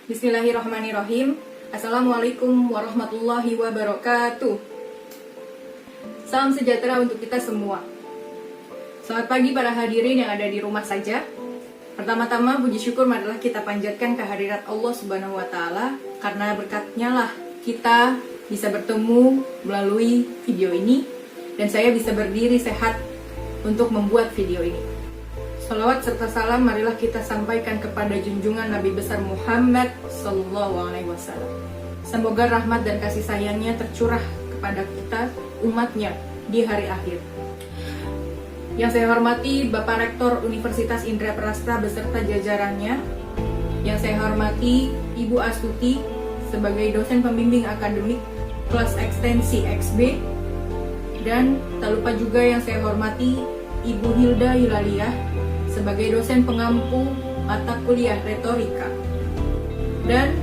Bismillahirrahmanirrahim. Assalamualaikum warahmatullahi wabarakatuh. Salam sejahtera untuk kita semua. Selamat pagi para hadirin yang ada di rumah saja. Pertama-tama puji syukur marilah kita panjatkan kehadirat Allah Subhanahu wa taala, karena berkatnya lah kita bisa bertemu melalui video ini dan saya bisa berdiri sehat untuk membuat video ini. Salawat serta salam marilah kita sampaikan kepada junjungan Nabi besar Muhammad Sallallahu Alaihi Wasallam. Semoga rahmat dan kasih sayangnya tercurah kepada kita, umatnya, di hari akhir. Yang saya hormati Bapak Rektor Universitas Indra Prasta beserta jajarannya. Yang saya hormati Ibu Astuti sebagai dosen pembimbing akademik kelas ekstensi XB. Dan tak lupa juga yang saya hormati Ibu Hilda Yulaliyah sebagai dosen pengampu mata kuliah retorika. Dan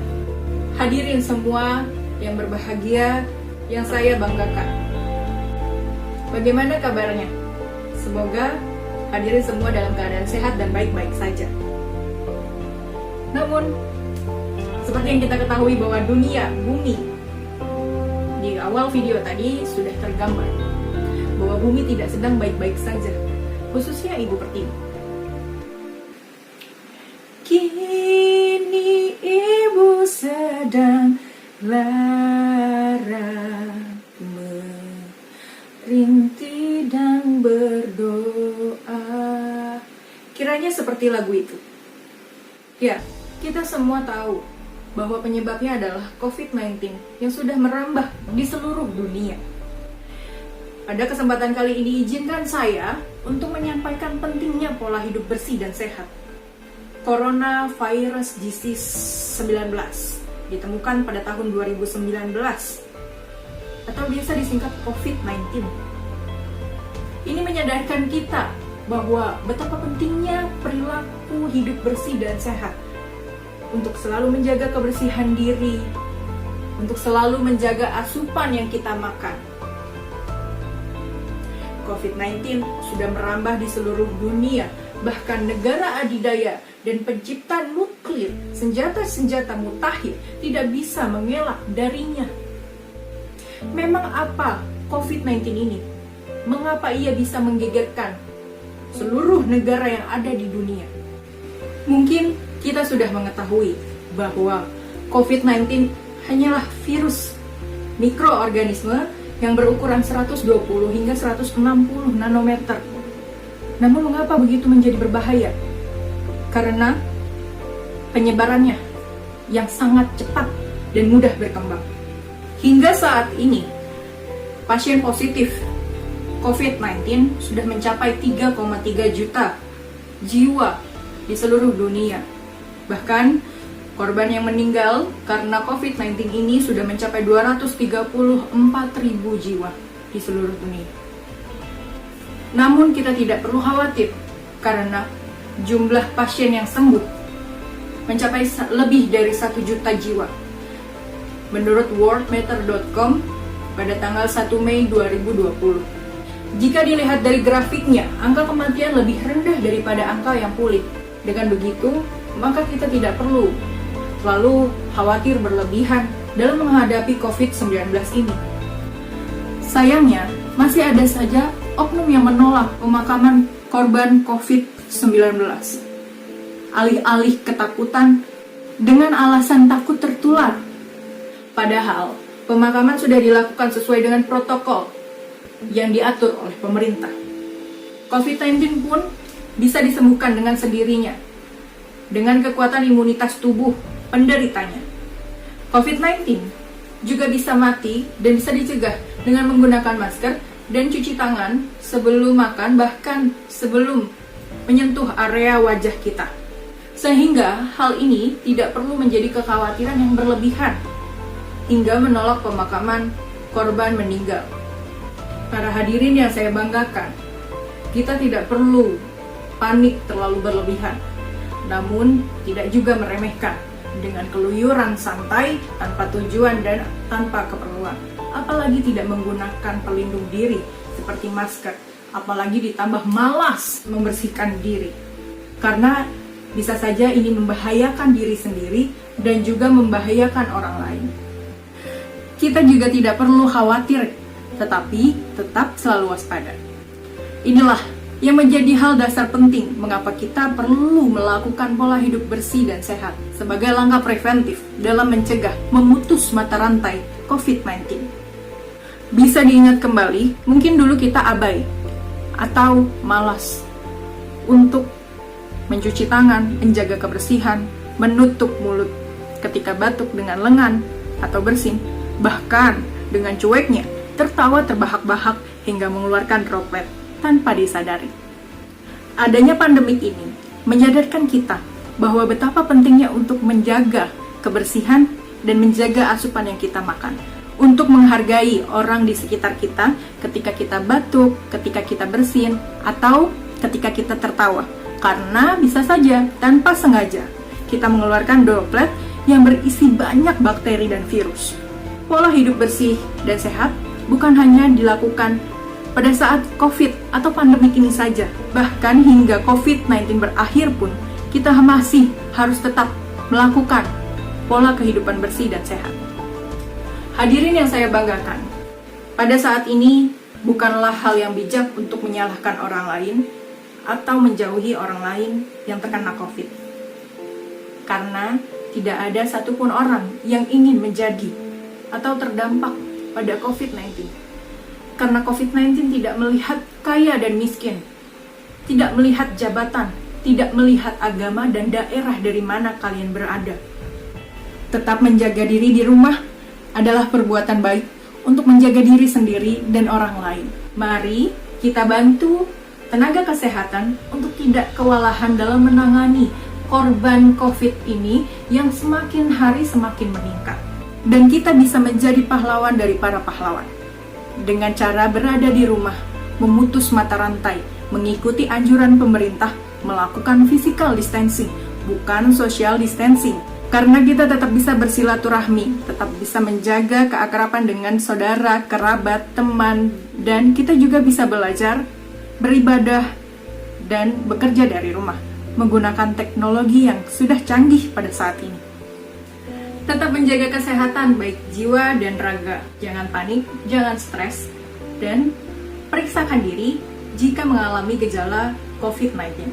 hadirin semua yang berbahagia, yang saya banggakan. Bagaimana kabarnya? Semoga hadirin semua dalam keadaan sehat dan baik-baik saja. Namun, seperti yang kita ketahui bahwa dunia, bumi, di awal video tadi sudah tergambar bahwa bumi tidak sedang baik-baik saja, khususnya Ibu Pertiwi. Kini ibu sedang lara, merintih dan berdoa. Kiranya seperti lagu itu. Ya, kita semua tahu bahwa penyebabnya adalah COVID-19 yang sudah merambah di seluruh dunia. Pada kesempatan kali ini izinkan saya untuk menyampaikan pentingnya pola hidup bersih dan sehat. Coronavirus disease 19 ditemukan pada tahun 2019 atau biasa disingkat COVID-19. Ini menyadarkan kita bahwa betapa pentingnya perilaku hidup bersih dan sehat untuk selalu menjaga kebersihan diri, untuk selalu menjaga asupan yang kita makan. COVID-19 sudah merambah di seluruh dunia, bahkan negara adidaya dan pencipta nuklir, senjata-senjata mutakhir tidak bisa mengelak darinya. Memang apa COVID-19 ini? Mengapa ia bisa menggegerkan seluruh negara yang ada di dunia? Mungkin kita sudah mengetahui bahwa COVID-19 hanyalah virus mikroorganisme yang berukuran 120 hingga 160 nanometer. Namun mengapa begitu menjadi berbahaya? Karena penyebarannya yang sangat cepat dan mudah berkembang. Hingga saat ini, pasien positif COVID-19 sudah mencapai 3,3 juta jiwa di seluruh dunia. Bahkan, korban yang meninggal karena COVID-19 ini sudah mencapai 234.000 jiwa di seluruh dunia. Namun kita tidak perlu khawatir karena jumlah pasien yang sembuh mencapai lebih dari 1 juta jiwa. Menurut worldmeter.com pada tanggal 1 Mei 2020. Jika dilihat dari grafiknya, angka kematian lebih rendah daripada angka yang pulih. Dengan begitu, maka kita tidak perlu terlalu khawatir berlebihan dalam menghadapi COVID-19 ini. Sayangnya, masih ada saja oknum yang menolak pemakaman korban COVID-19. Alih-alih ketakutan dengan alasan takut tertular. Padahal, pemakaman sudah dilakukan sesuai dengan protokol yang diatur oleh pemerintah. COVID-19 pun bisa disembuhkan dengan sendirinya, dengan kekuatan imunitas tubuh penderitanya. COVID-19 juga bisa mati dan bisa dicegah dengan menggunakan masker dan cuci tangan sebelum makan, bahkan sebelum menyentuh area wajah kita. Sehingga hal ini tidak perlu menjadi kekhawatiran yang berlebihan hingga menolak pemakaman korban meninggal. Para hadirin yang saya banggakan, kita tidak perlu panik terlalu berlebihan, namun tidak juga meremehkan dengan keluyuran santai tanpa tujuan dan tanpa keperluan. Apalagi tidak menggunakan pelindung diri seperti masker, apalagi ditambah malas membersihkan diri. Karena bisa saja ini membahayakan diri sendiri dan juga membahayakan orang lain. Kita juga tidak perlu khawatir, tetapi tetap selalu waspada. Inilah yang menjadi hal dasar penting mengapa kita perlu melakukan pola hidup bersih dan sehat sebagai langkah preventif dalam mencegah memutus mata rantai COVID-19. Bisa diingat kembali, mungkin dulu kita abai atau malas untuk mencuci tangan, menjaga kebersihan, menutup mulut ketika batuk dengan lengan atau bersin, bahkan dengan cueknya tertawa terbahak-bahak hingga mengeluarkan droplet tanpa disadari. Adanya pandemik ini menyadarkan kita bahwa betapa pentingnya untuk menjaga kebersihan dan menjaga asupan yang kita makan, untuk menghargai orang di sekitar kita ketika kita batuk, ketika kita bersin, atau ketika kita tertawa, karena bisa saja tanpa sengaja kita mengeluarkan droplet yang berisi banyak bakteri dan virus. Pola hidup bersih dan sehat bukan hanya dilakukan pada saat COVID atau pandemik ini saja, bahkan hingga COVID-19 berakhir pun, kita masih harus tetap melakukan pola kehidupan bersih dan sehat. Hadirin yang saya banggakan, pada saat ini bukanlah hal yang bijak untuk menyalahkan orang lain atau menjauhi orang lain yang terkena COVID. Karena tidak ada satupun orang yang ingin menjadi atau terdampak pada COVID-19. Karena COVID-19 tidak melihat kaya dan miskin, tidak melihat jabatan, tidak melihat agama dan daerah dari mana kalian berada. Tetap menjaga diri di rumah adalah perbuatan baik untuk menjaga diri sendiri dan orang lain. Mari kita bantu tenaga kesehatan untuk tidak kewalahan dalam menangani korban COVID ini yang semakin hari semakin meningkat. Dan kita bisa menjadi pahlawan dari para pahlawan dengan cara berada di rumah, memutus mata rantai, mengikuti anjuran pemerintah, melakukan physical distancing, bukan social distancing. Karena kita tetap bisa bersilaturahmi, tetap bisa menjaga keakraban dengan saudara, kerabat, teman, dan kita juga bisa belajar, beribadah, dan bekerja dari rumah, menggunakan teknologi yang sudah canggih pada saat ini. Tetap menjaga kesehatan baik jiwa dan raga. Jangan panik, jangan stres, dan periksakan diri jika mengalami gejala COVID-19.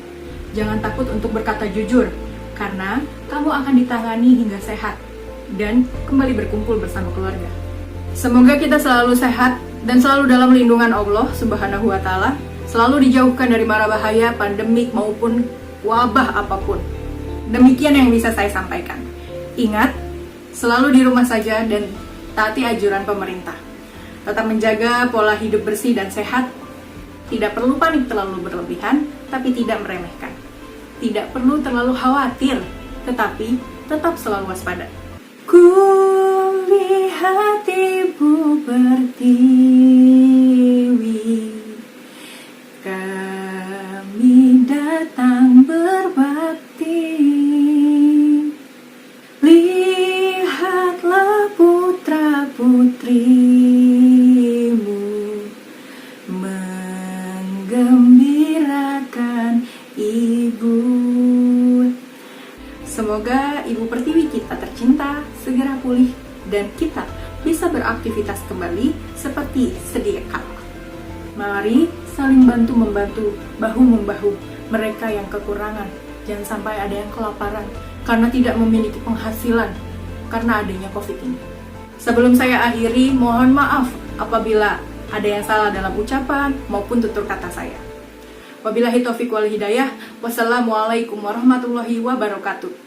Jangan takut untuk berkata jujur, karena kamu akan ditangani hingga sehat dan kembali berkumpul bersama keluarga. Semoga kita selalu sehat dan selalu dalam lindungan Allah Subhanahu wa Ta'ala, selalu dijauhkan dari mara bahaya, pandemik maupun wabah apapun. Demikian yang bisa saya sampaikan. Ingat, selalu di rumah saja dan taati anjuran pemerintah. Tetap menjaga pola hidup bersih dan sehat. Tidak perlu panik terlalu berlebihan, tapi tidak meremehkan. Tidak perlu terlalu khawatir, tetapi tetap selalu waspada. Ku lihat ibu pertiwi, kami datang berbakti. Lihatlah putra-putrimu menggembirakan ibu. Semoga Ibu Pertiwi kita tercinta segera pulih dan kita bisa beraktivitas kembali seperti sedia kala. Mari saling bantu-membantu, bahu-membahu mereka yang kekurangan. Jangan sampai ada yang kelaparan karena tidak memiliki penghasilan karena adanya COVID ini. Sebelum saya akhiri, mohon maaf apabila ada yang salah dalam ucapan maupun tutur kata saya. Wabillahi taufiq wal hidayah. Wassalamualaikum warahmatullahi wabarakatuh.